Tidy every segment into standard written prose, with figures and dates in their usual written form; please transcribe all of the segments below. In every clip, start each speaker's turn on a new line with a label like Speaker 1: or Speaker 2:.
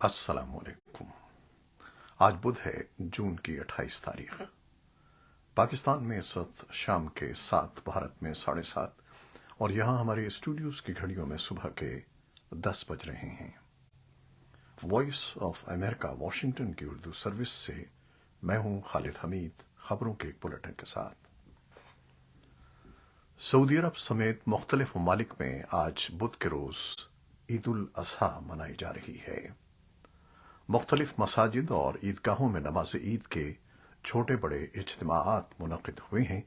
Speaker 1: السلام علیکم۔ آج بدھ ہے، جون کی 28 تاریخ۔ پاکستان میں اس وقت شام کے 7، بھارت میں 7:30، اور یہاں ہمارے اسٹوڈیوز کی گھڑیوں میں صبح کے 10 بج رہے ہیں۔ وائس آف امریکہ واشنگٹن کی اردو سروس سے میں ہوں خالد حمید، خبروں کے ایک بلیٹن کے ساتھ۔ سعودی عرب سمیت مختلف ممالک میں آج بدھ کے روز عید الاضحیٰ منائی جا رہی ہے۔ مختلف مساجد اور عیدگاہوں میں نماز عید کے چھوٹے بڑے اجتماعات منعقد ہوئے ہیں،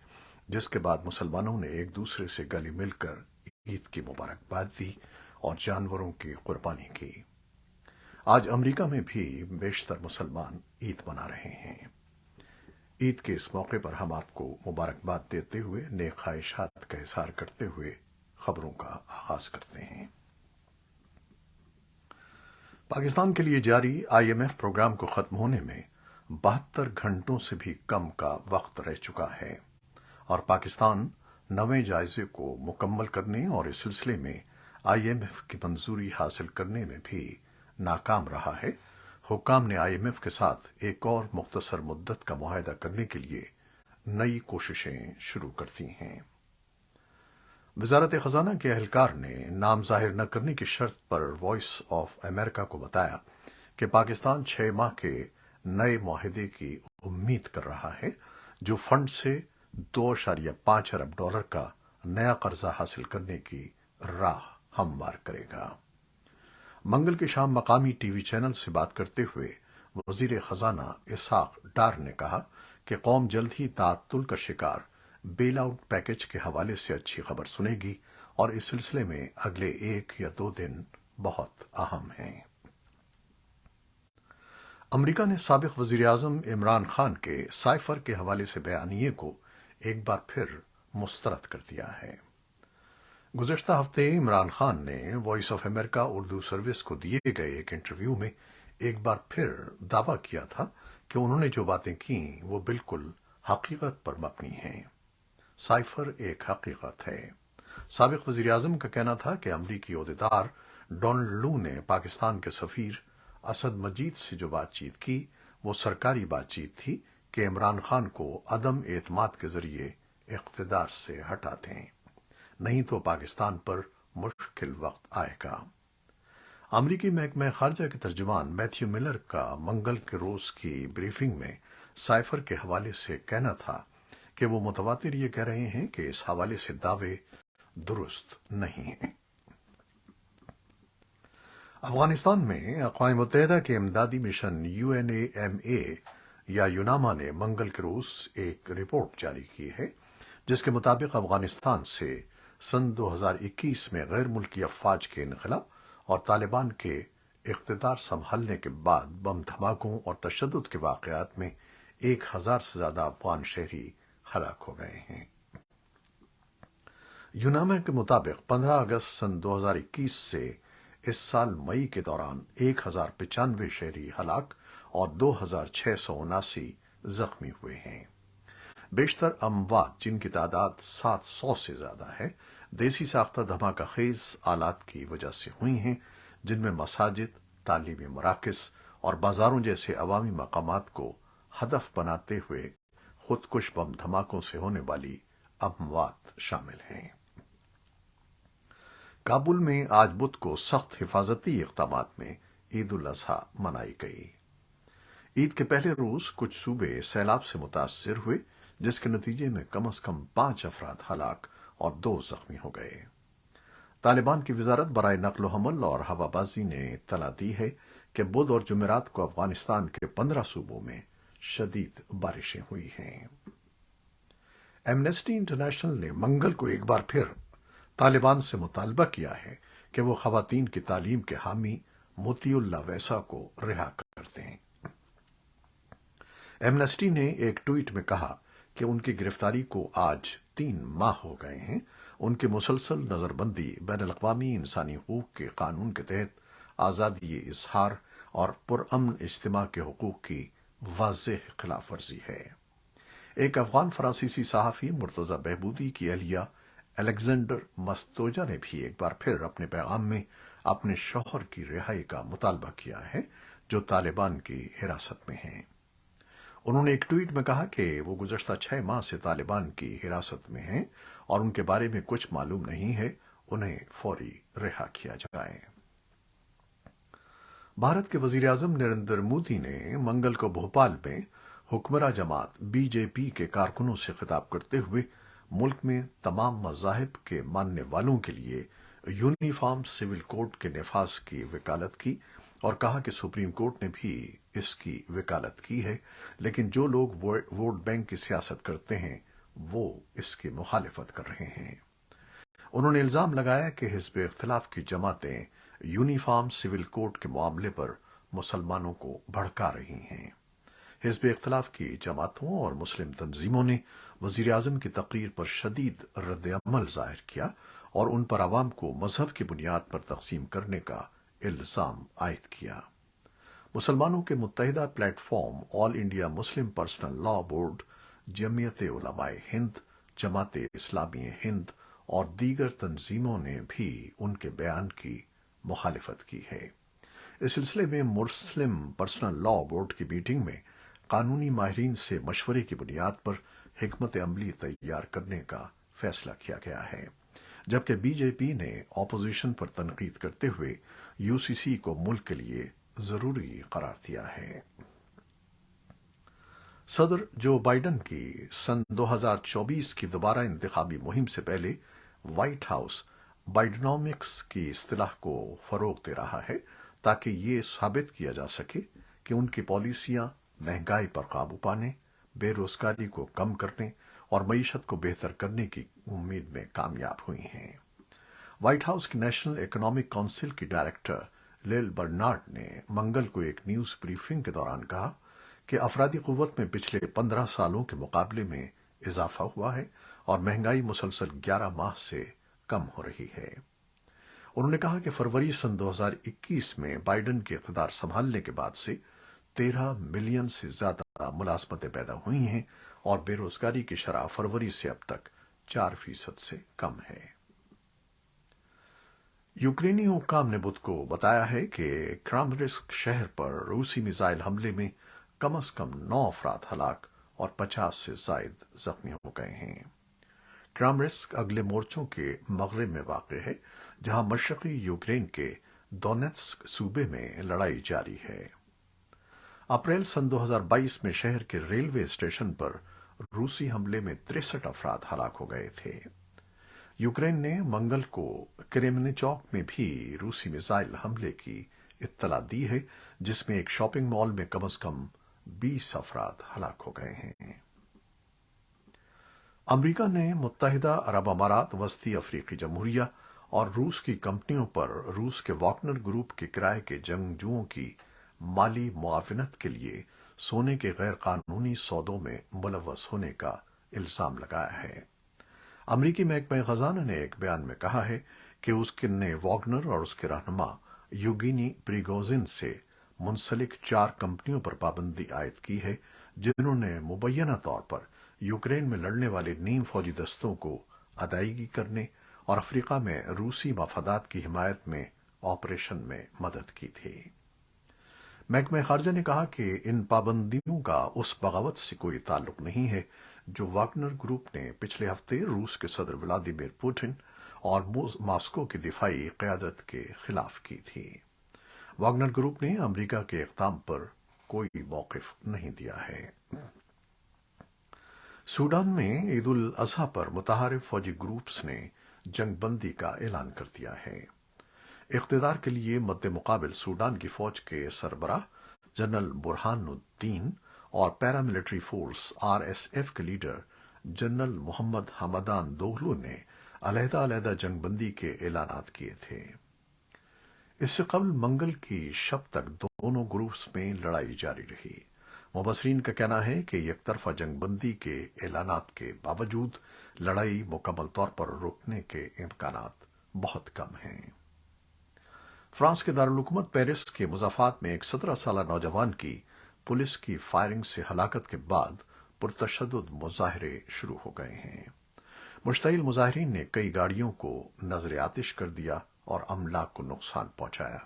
Speaker 1: جس کے بعد مسلمانوں نے ایک دوسرے سے گلے مل کر عید کی مبارکباد دی اور جانوروں کی قربانی کی۔ آج امریکہ میں بھی بیشتر مسلمان عید منا رہے ہیں۔ عید کے اس موقع پر ہم آپ کو مبارکباد دیتے ہوئے نیک خواہشات کا اظہار کرتے ہوئے خبروں کا آغاز کرتے ہیں۔ پاکستان کے لیے جاری IMF پروگرام کو ختم ہونے میں 72 گھنٹوں سے بھی کم کا وقت رہ چکا ہے، اور پاکستان 9ویں جائزے کو مکمل کرنے اور اس سلسلے میں IMF کی منظوری حاصل کرنے میں بھی ناکام رہا ہے۔ حکام نے IMF کے ساتھ ایک اور مختصر مدت کا معاہدہ کرنے کے لیے نئی کوششیں شروع کر دی ہیں۔ وزارت خزانہ کے اہلکار نے نام ظاہر نہ کرنے کی شرط پر وائس آف امریکہ کو بتایا کہ پاکستان 6 ماہ کے نئے معاہدے کی امید کر رہا ہے، جو فنڈ سے $2.5 ارب کا نیا قرضہ حاصل کرنے کی راہ ہموار کرے گا۔ منگل کی شام مقامی ٹی وی چینل سے بات کرتے ہوئے وزیر خزانہ اسحاق ڈار نے کہا کہ قوم جلد ہی تعطل کا شکار بیل آؤٹ پیکج کے حوالے سے اچھی خبر سنے گی، اور اس سلسلے میں اگلے 1 یا 2 دن بہت اہم ہیں۔ امریکہ نے سابق وزیر اعظم عمران خان کے سائفر کے حوالے سے بیانیے کو ایک بار پھر مسترد کر دیا ہے۔ گزشتہ ہفتے عمران خان نے Voice of America Urdu service کو دیے گئے ایک انٹرویو میں ایک بار پھر دعویٰ کیا تھا کہ انہوں نے جو باتیں کیں وہ بالکل حقیقت پر مبنی ہیں۔ سائفر ایک حقیقت ہے۔ سابق وزیر اعظم کا کہنا تھا کہ امریکی عہدیدار ڈونلڈ لو نے پاکستان کے سفیر اسد مجید سے جو بات چیت کی وہ سرکاری بات چیت تھی کہ عمران خان کو عدم اعتماد کے ذریعے اقتدار سے ہٹا دیں، نہیں تو پاکستان پر مشکل وقت آئے گا۔ امریکی محکمہ خارجہ کے ترجمان میتھیو ملر کا منگل کے روز کی بریفنگ میں سائفر کے حوالے سے کہنا تھا کہ وہ متواتر یہ کہہ رہے ہیں کہ اس حوالے سے دعوے درست نہیں ہیں۔ افغانستان میں اقوام متحدہ کے امدادی مشن UNAMA یا یوناما نے منگل کے روز ایک رپورٹ جاری کی ہے، جس کے مطابق افغانستان سے سن 2021 میں غیر ملکی افواج کے انخلا اور طالبان کے اقتدار سنبھالنے کے بعد بم دھماکوں اور تشدد کے واقعات میں 1000 سے زیادہ افغان شہری ہلاک ہو گئے ہیں۔ یوناما کے مطابق 15 اگست سن 2021 سے اس سال مئی کے دوران 1095 شہری ہلاک اور 2679 زخمی ہوئے ہیں۔ بیشتر اموات، جن کی تعداد 700 سے زیادہ ہے، دیسی ساختہ دھماکہ خیز آلات کی وجہ سے ہوئی ہیں، جن میں مساجد، تعلیمی مراکز اور بازاروں جیسے عوامی مقامات کو ہدف بناتے ہوئے خود کش بم دھماکوں سے ہونے والی اموات شامل ہیں۔ کابل میں آج بدھ کو سخت حفاظتی اقدامات میں عید الاضحیٰ منائی گئی۔ عید کے پہلے روز کچھ صوبے سیلاب سے متاثر ہوئے، جس کے نتیجے میں کم از کم 5 افراد ہلاک اور 2 زخمی ہو گئے۔ طالبان کی وزارت برائے نقل و حمل اور ہوابازی نے اطلاع دی ہے کہ بدھ اور جمعرات کو افغانستان کے 15 صوبوں میں شدید بارشیں ہوئی ہیں۔ ایمنسٹی انٹرنیشنل نے منگل کو ایک بار پھر طالبان سے مطالبہ کیا ہے کہ وہ خواتین کی تعلیم کے حامی موتی اللہ ویسا کو رہا کر دیں۔ ایمنسٹی نے ایک ٹویٹ میں کہا کہ ان کی گرفتاری کو آج 3 ماہ ہو گئے ہیں۔ ان کی مسلسل نظر بندی بین الاقوامی انسانی حقوق کے قانون کے تحت آزادی اظہار اور پرامن اجتماع کے حقوق کی واضح خلاف ورزی ہے۔ ایک افغان فرانسیسی صحافی مرتضی بہبودی کی اہلیہ الیگزینڈر مستوجا نے بھی ایک بار پھر اپنے پیغام میں اپنے شوہر کی رہائی کا مطالبہ کیا ہے جو طالبان کی حراست میں ہیں۔ انہوں نے ایک ٹویٹ میں کہا کہ وہ گزشتہ 6 ماہ سے طالبان کی حراست میں ہیں اور ان کے بارے میں کچھ معلوم نہیں ہے، انہیں فوری رہا کیا جائے۔ بھارت کے وزیر اعظم نریندر مودی نے منگل کو بھوپال میں حکمراں جماعت بی جے پی کے کارکنوں سے خطاب کرتے ہوئے ملک میں تمام مذاہب کے ماننے والوں کے لیے یونیفارم سول کوڈ کے نفاذ کی وکالت کی اور کہا کہ سپریم کورٹ نے بھی اس کی وکالت کی ہے، لیکن جو لوگ ووٹ بینک کی سیاست کرتے ہیں وہ اس کی مخالفت کر رہے ہیں۔ انہوں نے الزام لگایا کہ حزب اختلاف کی جماعتیں یونیفارم سول کوڈ کے معاملے پر مسلمانوں کو بھڑکا رہی ہیں۔ حزب اختلاف کی جماعتوں اور مسلم تنظیموں نے وزیر اعظم کی تقریر پر شدید رد عمل ظاہر کیا اور ان پر عوام کو مذہب کی بنیاد پر تقسیم کرنے کا الزام عائد کیا۔ مسلمانوں کے متحدہ پلیٹ فارم آل انڈیا مسلم پرسنل لا بورڈ، جمعیت علماء ہند، جماعت اسلامی ہند اور دیگر تنظیموں نے بھی ان کے بیان کی مخالفت کی ہے۔ اس سلسلے میں مسلم پرسنل لا بورڈ کی میٹنگ میں قانونی ماہرین سے مشورے کی بنیاد پر حکمت عملی تیار کرنے کا فیصلہ کیا گیا ہے، جبکہ بی جے پی نے اپوزیشن پر تنقید کرتے ہوئے یو سی سی کو ملک کے لیے ضروری قرار دیا ہے۔ صدر جو بائیڈن کی سن 2024 کی دوبارہ انتخابی مہم سے پہلے وائٹ ہاؤس بائیڈنامکس کی اصطلاح کو فروغ دے رہا ہے تاکہ یہ ثابت کیا جا سکے کہ ان کی پالیسیاں مہنگائی پر قابو پانے، بے روزگاری کو کم کرنے اور معیشت کو بہتر کرنے کی امید میں کامیاب ہوئی ہیں۔ وائٹ ہاؤس کی نیشنل اکنامک کونسل کی ڈائریکٹر لیل برنارڈ نے منگل کو ایک نیوز بریفنگ کے دوران کہا کہ افرادی قوت میں پچھلے 15 سالوں کے مقابلے میں اضافہ ہوا ہے اور مہنگائی مسلسل 11 ماہ سے کم ہو رہی ہے۔ انہوں نے کہا کہ فروری سن 2021 میں بائیڈن کے اقتدار سنبھالنے کے بعد سے 13 ملین سے زیادہ ملازمتیں پیدا ہوئی ہیں اور بے روزگاری کی شرح فروری سے اب تک 4% سے کم ہے۔ یوکرینی حکام نے بدھ کو بتایا ہے کہ کرامرسک شہر پر روسی میزائل حملے میں کم از کم 9 افراد ہلاک اور 50 سے زائد زخمی ہو گئے ہیں۔ کرامرسک اگلے مورچوں کے مغرب میں واقع ہے، جہاں مشرقی یوکرین کے دونیتسک صوبے میں لڑائی جاری ہے۔ اپریل سن 2022 میں شہر کے ریلوے اسٹیشن پر روسی حملے میں 63 افراد ہلاک ہو گئے تھے۔ یوکرین نے منگل کو کریمنچوک میں بھی روسی میزائل حملے کی اطلاع دی ہے، جس میں ایک شاپنگ مال میں کم از کم 20 افراد ہلاک ہو گئے ہیں۔ امریکہ نے متحدہ عرب امارات، وسطی افریقی جمہوریہ اور روس کی کمپنیوں پر روس کے واگنر گروپ کے کرائے کے جنگجوؤں کی مالی معاونت کے لیے سونے کے غیر قانونی سودوں میں ملوث ہونے کا الزام لگایا ہے۔ امریکی محکمہ خزانہ نے ایک بیان میں کہا ہے کہ اس نے واگنر اور اس کے رہنما یوگینی پریگوزن سے منسلک 4 کمپنیوں پر پابندی عائد کی ہے، جنہوں نے مبینہ طور پر یوکرین میں لڑنے والے نیم فوجی دستوں کو ادائیگی کرنے اور افریقہ میں روسی مفادات کی حمایت میں آپریشن میں مدد کی تھی۔ محکمہ خارجہ نے کہا کہ ان پابندیوں کا اس بغاوت سے کوئی تعلق نہیں ہے جو واگنر گروپ نے پچھلے ہفتے روس کے صدر ولادیمیر پوٹن اور ماسکو کی دفاعی قیادت کے خلاف کی تھی۔ واگنر گروپ نے امریکہ کے اقدام پر کوئی موقف نہیں دیا ہے۔ سوڈان میں عید الاضحیٰ پر متحارب فوجی گروپس نے جنگ بندی کا اعلان کر دیا ہے۔ اقتدار کے لیے مد مقابل سوڈان کی فوج کے سربراہ جنرل برہان الدین اور پیراملٹری فورس RSF کے لیڈر جنرل محمد حمدان دوگلو نے علیحدہ علیحدہ جنگ بندی کے اعلانات کیے تھے۔ اس سے قبل منگل کی شب تک دونوں گروپس میں لڑائی جاری رہی۔ مبصرین کا کہنا ہے کہ یک طرفہ جنگ بندی کے اعلانات کے باوجود لڑائی مکمل طور پر رکنے کے امکانات بہت کم ہیں۔ فرانس کے دارالحکومت پیرس کے مضافات میں ایک 17 سالہ نوجوان کی پولیس کی فائرنگ سے ہلاکت کے بعد پرتشدد مظاہرے شروع ہو گئے ہیں۔ مشتعل مظاہرین نے کئی گاڑیوں کو نظر آتش کر دیا اور املاک کو نقصان پہنچایا۔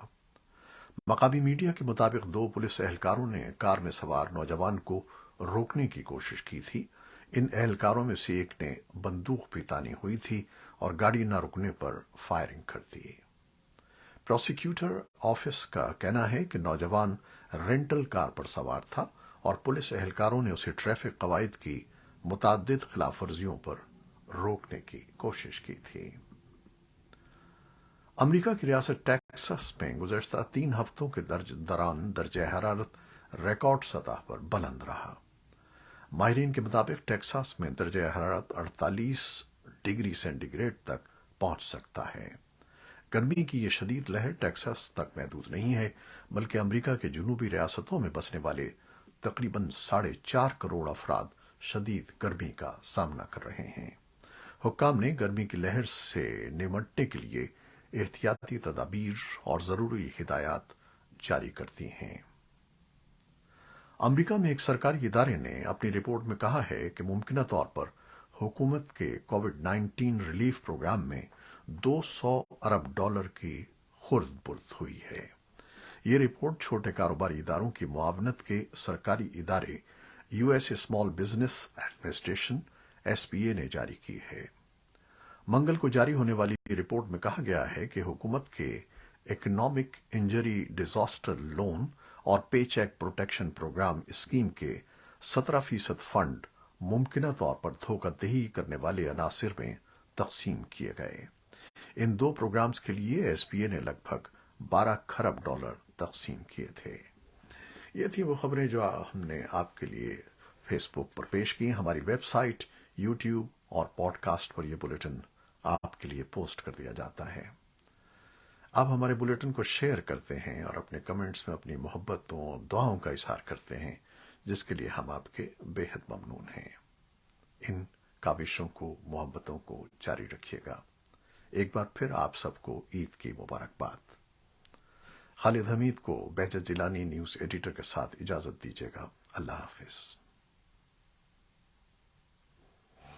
Speaker 1: مقامی میڈیا کے مطابق 2 پولیس اہلکاروں نے کار میں سوار نوجوان کو روکنے کی کوشش کی تھی۔ ان اہلکاروں میں سے ایک نے بندوق بھی تانی ہوئی تھی اور گاڑی نہ رکنے پر فائرنگ کر دی۔ پروسیکیوٹر آفس کا کہنا ہے کہ نوجوان رینٹل کار پر سوار تھا اور پولیس اہلکاروں نے اسے ٹریفک قواعد کی متعدد خلاف ورزیوں پر روکنے کی کوشش کی تھی۔ امریکہ کی ریاست ٹیکساس میں گزشتہ 3 ہفتوں کے دوران درجہ حرارت ریکارڈ سطح پر بلند رہا۔ ماہرین کے مطابق ٹیکساس میں درجہ حرارت 48 ڈگری سینٹی گریڈ تک پہنچ سکتا ہے۔ گرمی کی یہ شدید لہر ٹیکساس تک محدود نہیں ہے، بلکہ امریکہ کے جنوبی ریاستوں میں بسنے والے تقریباً 4.5 کروڑ افراد شدید گرمی کا سامنا کر رہے ہیں۔ حکام نے گرمی کی لہر سے نمٹنے کے لیے احتیاطی تدابیر اور ضروری ہدایات جاری کر دی ہیں۔ امریکہ میں ایک سرکاری ادارے نے اپنی رپورٹ میں کہا ہے کہ ممکنہ طور پر حکومت کے کووڈ-19 ریلیف پروگرام میں $200 ارب کی خرد برد ہوئی ہے۔ یہ رپورٹ چھوٹے کاروباری اداروں کی معاونت کے سرکاری ادارے U S small business administration SBA نے جاری کی ہے۔ منگل کو جاری ہونے والی رپورٹ میں کہا گیا ہے کہ حکومت کے اکنامک انجری ڈیزاسٹر لون اور پے چیک پروٹیکشن پروگرام اسکیم کے 17% فنڈ ممکنہ طور پر دھوکہ دہی کرنے والے عناصر میں تقسیم کیے گئے۔ ان 2 پروگرامز کے لیے SBA نے لگ بھگ $12 کھرب تقسیم کیے تھے۔ یہ تھی وہ خبریں جو ہم نے آپ کے لیے فیس بک پر پیش کی۔ ہماری ویب سائٹ، یوٹیوب اور پوڈ کاسٹ پر یہ بلیٹن آپ کے لیے پوسٹ کر دیا جاتا ہے۔ آپ ہمارے بلیٹن کو شیئر کرتے ہیں اور اپنے کمنٹس میں اپنی محبتوں دعاؤں کا اظہار کرتے ہیں، جس کے لیے ہم آپ کے بے حد ممنون ہیں۔ ان کاوشوں کو، محبتوں کو جاری رکھیے گا۔ ایک بار پھر آپ سب کو عید کی مبارکباد۔ خالد حمید کو بہجت جیلانی نیوز ایڈیٹر کے ساتھ اجازت دیجیے گا۔ اللہ حافظ۔